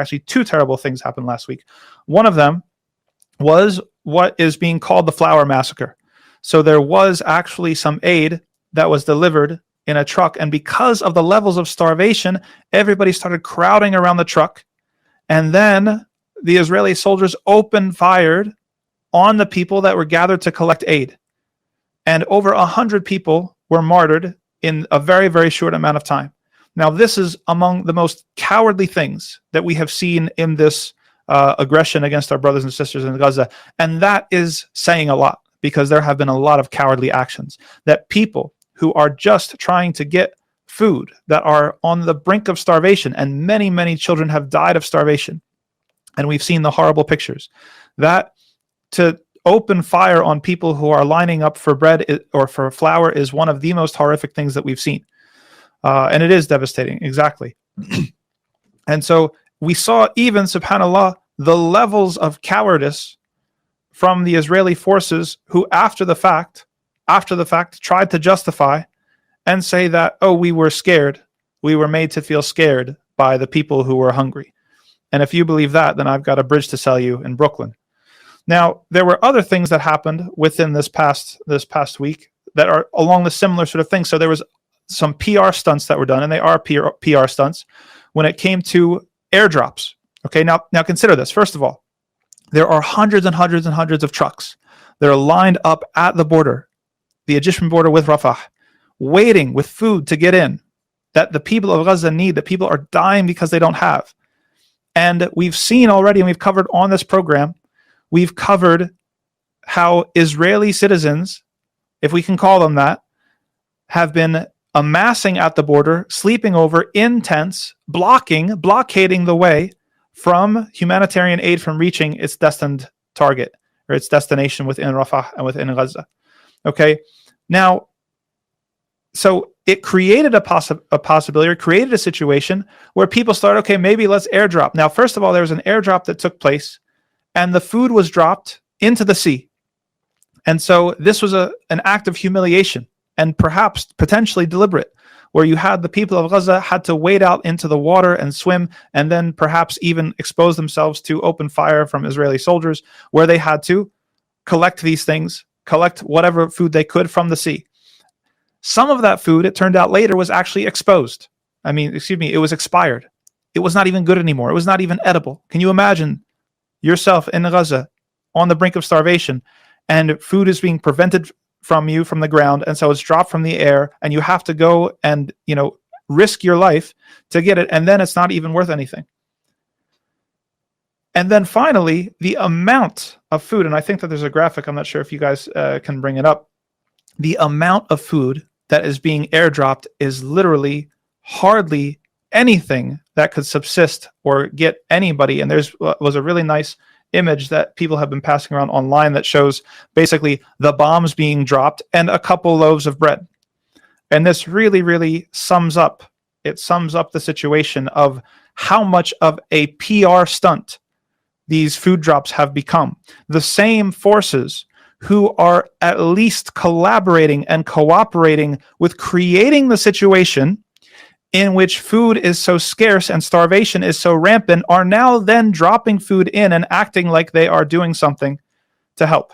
Actually, two terrible things happened last week. One of them was what is being called the Flour Massacre. So there was actually some aid that was delivered in a truck, and because of the levels of starvation, everybody started crowding around the truck, and then the Israeli soldiers opened fire on the people that were gathered to collect aid. And over 100 people were martyred in a very, very short amount of time. Now, this is among the most cowardly things that we have seen in this aggression against our brothers and sisters in Gaza. And that is saying a lot, because there have been a lot of cowardly actions that people who are just trying to get food, that are on the brink of starvation, and many, many children have died of starvation. And we've seen the horrible pictures. That to open fire on people who are lining up for bread or for flour is one of the most horrific things that we've seen. And it is devastating, exactly. And so we saw even, subhanAllah, the levels of cowardice from the Israeli forces who after the fact tried to justify and say that, oh, we were scared. We were made to feel scared by the people who were hungry. And if you believe that, then I've got a bridge to sell you in Brooklyn. Now, there were other things that happened within this past week that are along the similar sort of thing. So there was some PR stunts that were done, and they are PR stunts when it came to airdrops. Okay, now consider this. First of all, there are hundreds and hundreds and hundreds of trucks that are lined up at the border, the Egyptian border with Rafah, waiting with food to get in, that the people of Gaza need, that people are dying because they don't have. And we've seen already, and we've covered on this program, we've covered how Israeli citizens, if we can call them that, have been amassing at the border, sleeping over in tents, blockading the way from humanitarian aid from reaching its destined target or its destination within Rafah and within Gaza. Okay, now, so it created a possibility, or created a situation where people started, okay, maybe let's airdrop. Now, first of all, there was an airdrop that took place, and the food was dropped into the sea. And so this was an act of humiliation, and perhaps potentially deliberate, where you had the people of Gaza had to wade out into the water and swim, and then perhaps even expose themselves to open fire from Israeli soldiers, where they had to collect these things, collect whatever food they could from the sea. Some of that food, it turned out later, was actually exposed. It was expired. It was not even good anymore. It was not even edible. Can you imagine yourself in Gaza on the brink of starvation, and food is being prevented from you from the ground, and so it's dropped from the air, and you have to go and risk your life to get it, and then it's not even worth anything. And then finally, the amount of food, and I think that there's a graphic, I'm not sure if you guys can bring it up. The amount of food that is being airdropped is literally hardly anything that could subsist or get anybody. And there's was a really nice image that people have been passing around online that shows basically the bombs being dropped and a couple loaves of bread. And this really, really sums up the situation of how much of a PR stunt these food drops have become. The same forces who are at least collaborating and cooperating with creating the situation in which food is so scarce and starvation is so rampant are now then dropping food in and acting like they are doing something to help.